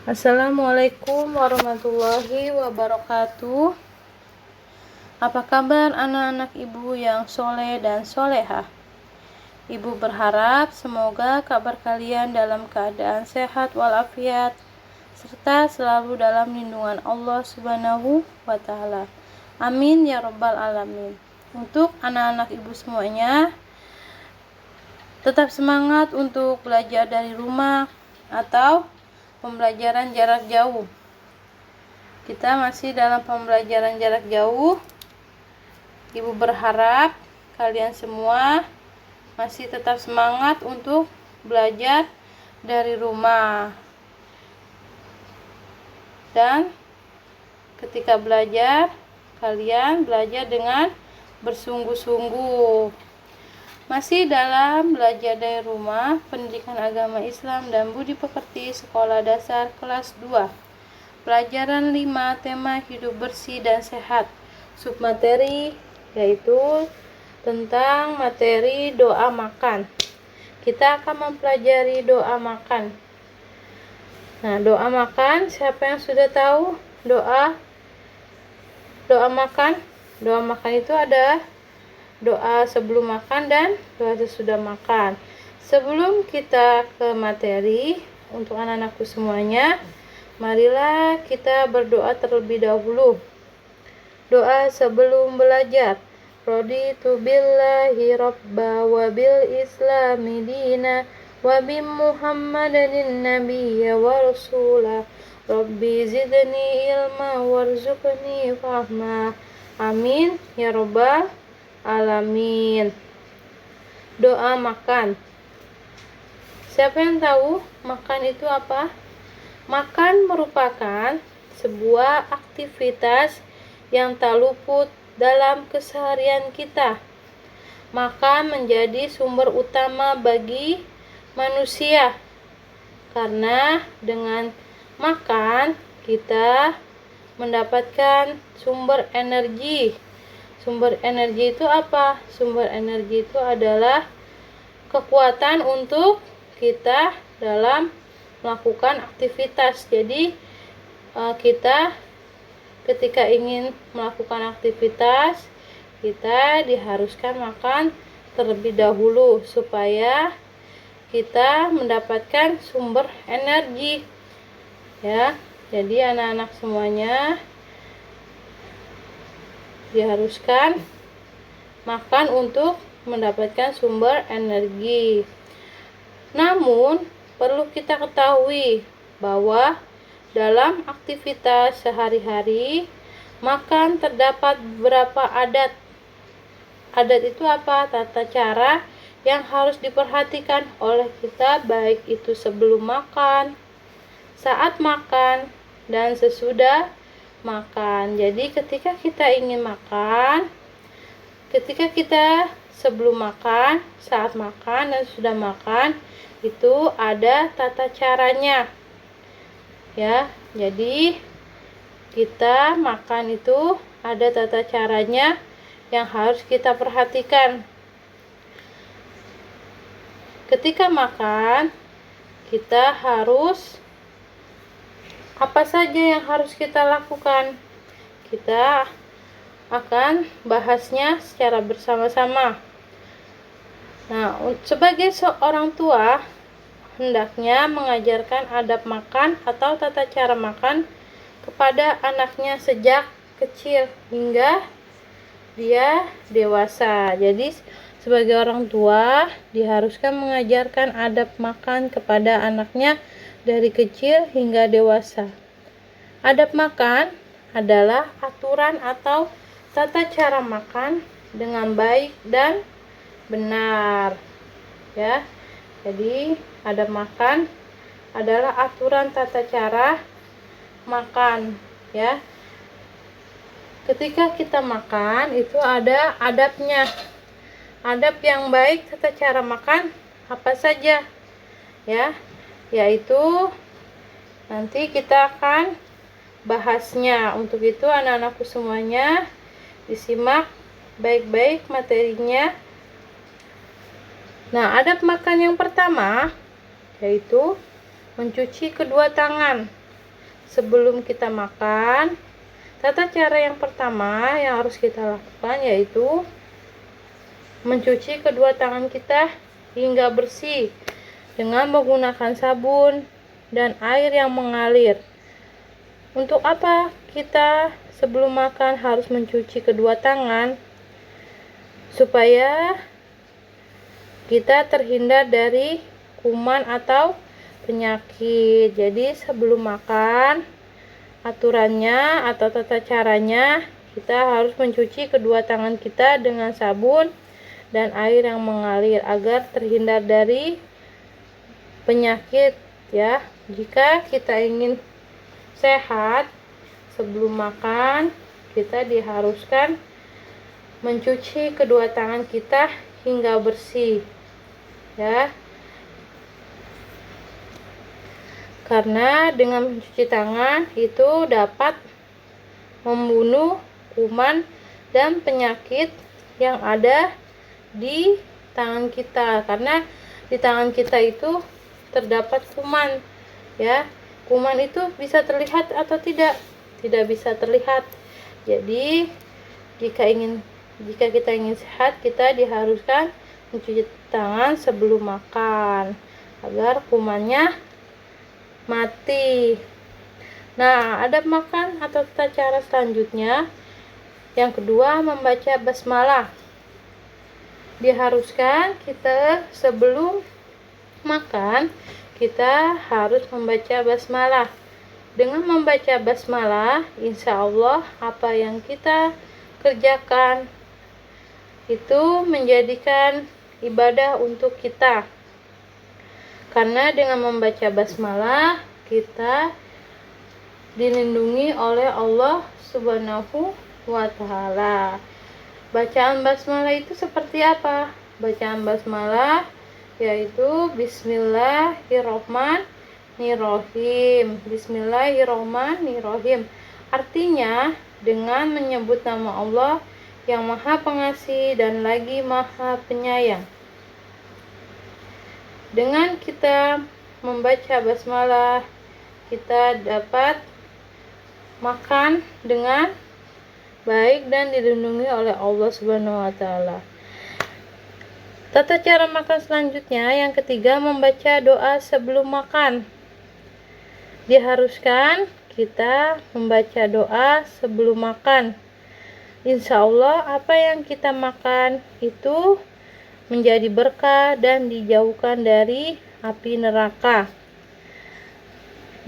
Assalamualaikum warahmatullahi wabarakatuh. Apa kabar anak-anak ibu yang soleh dan solehah? Ibu berharap semoga kabar kalian dalam keadaan sehat walafiat serta selalu dalam lindungan Allah Subhanahu wa Ta'ala. Amin ya Rabbal Alamin. Untuk anak-anak ibu semuanya, tetap semangat untuk belajar dari rumah atau pembelajaran jarak jauh. Kita masih dalam pembelajaran jarak jauh. Ibu berharap kalian semua masih tetap semangat untuk belajar dari rumah. Dan ketika belajar, kalian belajar dengan bersungguh-sungguh. Masih dalam belajar dari rumah, pendidikan agama Islam dan budi pekerti sekolah dasar kelas 2. Pelajaran 5, tema hidup bersih dan sehat. Submateri yaitu tentang materi doa makan. Kita akan mempelajari doa makan. Nah, doa makan, siapa yang sudah tahu doa makan? Doa makan itu ada doa sebelum makan dan doa sesudah makan. Sebelum kita ke materi, untuk anak-anakku semuanya, marilah kita berdoa terlebih dahulu. Doa sebelum belajar. Raditu billahi rabba wa bil islami dina wa bi muhammadin nabiyya wa rasula. Rabbi zidni ilma warzuqni fahma. Amin ya rabbal alamin. Doa makan. Siapa yang tahu makan itu apa? Makan merupakan sebuah aktivitas yang tak luput dalam keseharian kita. Makan menjadi sumber utama bagi manusia, karena dengan makan kita mendapatkan sumber energi. Sumber energi itu apa? Sumber energi itu adalah kekuatan untuk kita dalam melakukan aktivitas. Jadi kita ketika ingin melakukan aktivitas, kita diharuskan makan terlebih dahulu supaya kita mendapatkan sumber energi. Ya, jadi anak-anak semuanya diharuskan makan untuk mendapatkan sumber energi. Namun, perlu kita ketahui bahwa dalam aktivitas sehari-hari, makan terdapat beberapa adat. Adat itu apa? Tata cara yang harus diperhatikan oleh kita, baik itu sebelum makan, saat makan, dan sesudah makan. Jadi ketika kita ingin makan, ketika kita sebelum makan, saat makan, dan sudah makan, itu ada tata caranya. Ya, jadi kita makan itu ada tata caranya yang harus kita perhatikan. Ketika makan, kita harus apa saja yang harus kita lakukan? Kita akan bahasnya secara bersama-sama. Nah, sebagai seorang tua, hendaknya mengajarkan adab makan atau tata cara makan kepada anaknya sejak kecil hingga dia dewasa. Jadi, sebagai orang tua, diharuskan mengajarkan adab makan kepada anaknya dari kecil hingga dewasa. Adab makan adalah aturan atau tata cara makan dengan baik dan benar. Ya. Jadi, adab makan adalah aturan tata cara makan, ya. Ketika kita makan itu ada adabnya. Adab yang baik tata cara makan apa saja? Ya, yaitu nanti kita akan bahasnya. Untuk itu anak-anakku semuanya disimak baik-baik materinya. Nah, adab makan yang pertama yaitu mencuci kedua tangan. sebelum kita makan, tata cara yang pertama yang harus kita lakukan yaitu mencuci kedua tangan kita hingga bersih dengan menggunakan sabun dan air yang mengalir. Untuk apa kita sebelum makan harus mencuci kedua tangan? Supaya kita terhindar dari kuman atau penyakit. Jadi sebelum makan, aturannya atau tata caranya kita harus mencuci kedua tangan kita dengan sabun dan air yang mengalir agar terhindar dari penyakit ya. Jika kita ingin sehat, sebelum makan kita diharuskan mencuci kedua tangan kita hingga bersih ya. Karena dengan mencuci tangan itu dapat membunuh kuman dan penyakit yang ada di tangan kita, karena di tangan kita itu terdapat kuman ya. Kuman itu bisa terlihat atau tidak bisa terlihat. Jadi jika kita ingin sehat, kita diharuskan mencuci tangan sebelum makan agar kumannya mati. Nah, adab makan atau tata cara selanjutnya yang kedua, membaca basmalah. Diharuskan kita sebelum makan kita harus membaca basmalah. Dengan membaca basmalah, insya Allah apa yang kita kerjakan itu menjadikan ibadah untuk kita. Karena dengan membaca basmalah kita dilindungi oleh Allah Subhanahu wa Ta'ala. Bacaan basmalah itu seperti apa? Bacaan basmalah yaitu Bismillahirrohmanirrohim. Bismillahirrohmanirrohim. Artinya dengan menyebut nama Allah yang Maha Pengasih dan lagi Maha Penyayang. Dengan kita membaca basmalah, kita dapat makan dengan baik dan dilindungi oleh Allah Subhanahu wa Ta'ala. Tata cara makan selanjutnya yang ketiga, membaca doa sebelum makan. Diharuskan kita membaca doa sebelum makan. Insya Allah apa yang kita makan itu menjadi berkah dan dijauhkan dari api neraka.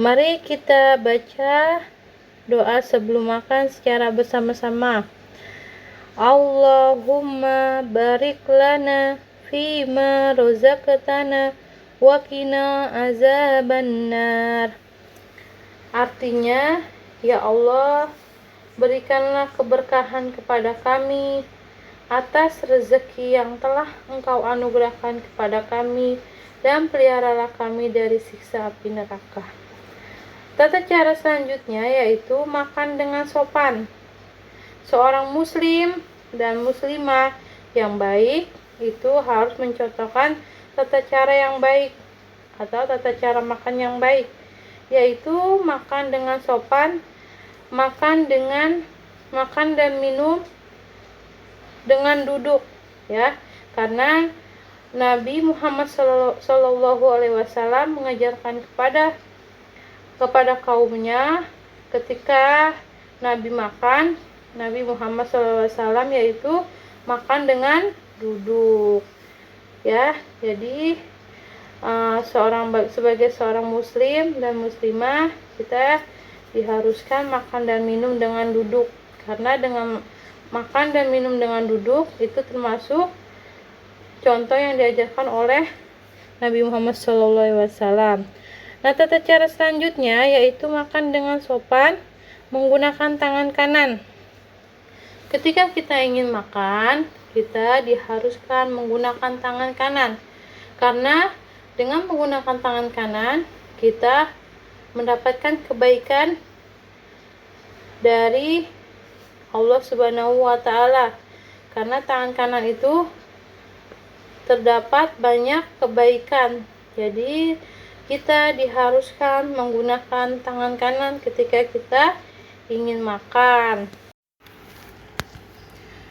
Mari kita baca doa sebelum makan secara bersama-sama. Allahumma barik lana fima rozaqtana wa qina azabannar. Artinya, ya Allah, berikanlah keberkahan kepada kami atas rezeki yang telah Engkau anugerahkan kepada kami dan peliharalah kami dari siksa api neraka. Tata cara selanjutnya yaitu makan dengan sopan. Seorang muslim dan muslimah yang baik itu harus mencontohkan tata cara yang baik atau tata cara makan yang baik, yaitu makan dengan sopan, makan dan minum dengan duduk ya. Karena Nabi Muhammad SAW mengajarkan kepada kaumnya ketika Nabi makan, Nabi Muhammad SAW yaitu makan dengan duduk ya. Jadi sebagai seorang muslim dan muslimah kita diharuskan makan dan minum dengan duduk, karena dengan makan dan minum dengan duduk itu termasuk contoh yang diajarkan oleh Nabi Muhammad SAW. Nah, tata cara selanjutnya yaitu makan dengan sopan menggunakan tangan kanan. Ketika kita ingin makan, kita diharuskan menggunakan tangan kanan. Karena dengan menggunakan tangan kanan, kita mendapatkan kebaikan dari Allah Subhanahu wa Ta'ala. Karena tangan kanan itu terdapat banyak kebaikan. Jadi kita diharuskan menggunakan tangan kanan ketika kita ingin makan.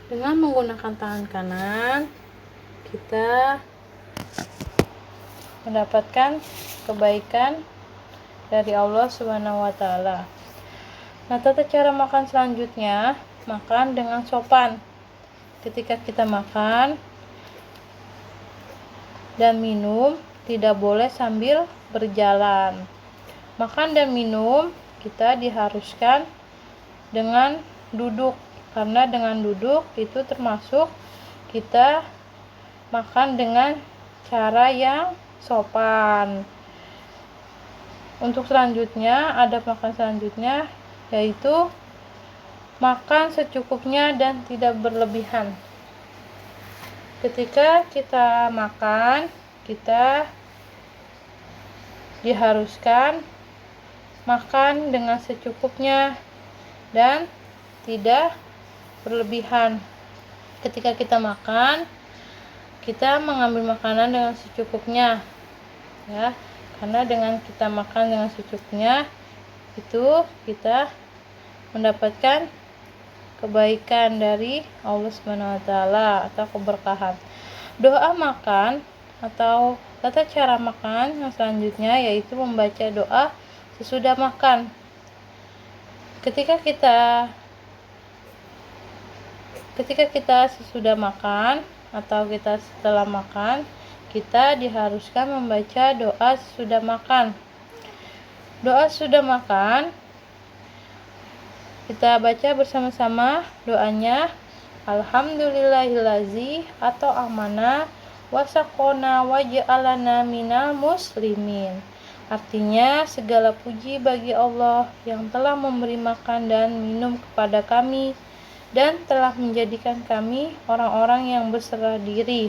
Dengan menggunakan tangan kanan, kita mendapatkan kebaikan dari Allah Subhanahu wa taala. Nah, tata cara makan selanjutnya, makan dengan sopan. Ketika kita makan dan minum, tidak boleh sambil berjalan. Makan dan minum kita diharuskan dengan duduk, karena dengan duduk itu termasuk kita makan dengan cara yang sopan. Untuk selanjutnya, adab makan selanjutnya yaitu makan secukupnya dan tidak berlebihan. Ketika kita makan, kita diharuskan makan dengan secukupnya dan tidak berlebihan. Ketika kita makan, kita mengambil makanan dengan secukupnya, ya, karena dengan kita makan dengan secukupnya itu kita mendapatkan kebaikan dari Allah Subhanahu wa taala atau keberkahan. Doa makan atau tata cara makan yang selanjutnya yaitu membaca doa sesudah makan. Ketika kita sesudah makan atau kita setelah makan, kita diharuskan membaca doa sesudah makan. Doa sesudah makan kita baca bersama-sama doanya, Alhamdulillahillazi atau amana wasakona waj'alana minal muslimin. Artinya, segala puji bagi Allah yang telah memberi makan dan minum kepada kami dan telah menjadikan kami orang-orang yang berserah diri.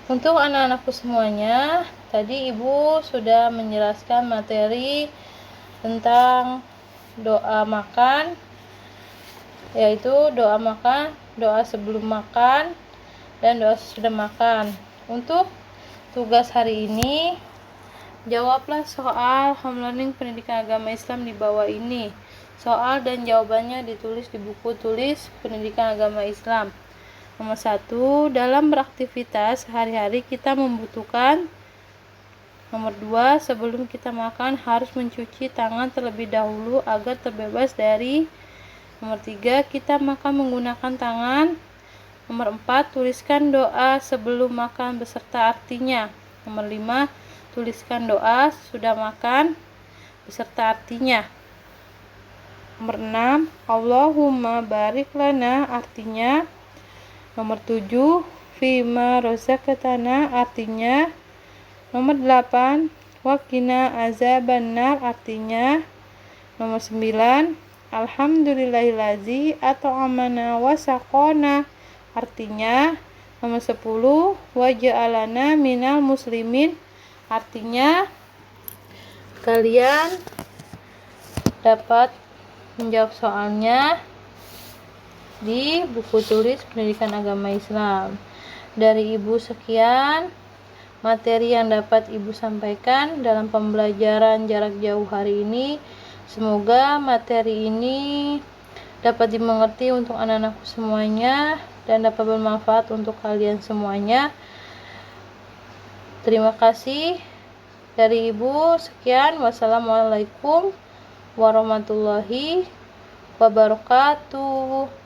Untuk anak-anakku semuanya, tadi Ibu sudah menjelaskan materi tentang doa makan, yaitu doa makan, doa sebelum makan, dan doa sesudah makan. Untuk tugas hari ini, jawablah soal home learning pendidikan agama Islam di bawah ini. Soal dan jawabannya ditulis di buku tulis pendidikan agama Islam. Nomor 1, dalam beraktivitas sehari-hari kita membutuhkan. Nomor 2, sebelum kita makan harus mencuci tangan terlebih dahulu agar terbebas dari. Nomor 3, kita makan menggunakan tangan. Nomor 4, tuliskan doa sebelum makan beserta artinya. Nomor 5, tuliskan doa sudah makan beserta artinya. Nomor 6, Allahumma barik lana artinya. Nomor 7, fima rozaqtana artinya. Nomor 8, waqina azabannar artinya. Nomor 9, Alhamdulillahillazi atau amana wasaqona artinya. Nomor 10, waj'alana minal muslimin artinya. Kalian dapat menjawab soalnya di buku tulis pendidikan agama Islam. Dari Ibu sekian materi yang dapat Ibu sampaikan dalam pembelajaran jarak jauh hari ini. Semoga materi ini dapat dimengerti untuk anak-anakku semuanya dan dapat bermanfaat untuk kalian semuanya. Terima kasih dari Ibu. Sekian, wassalamualaikum warahmatullahi wabarakatuh.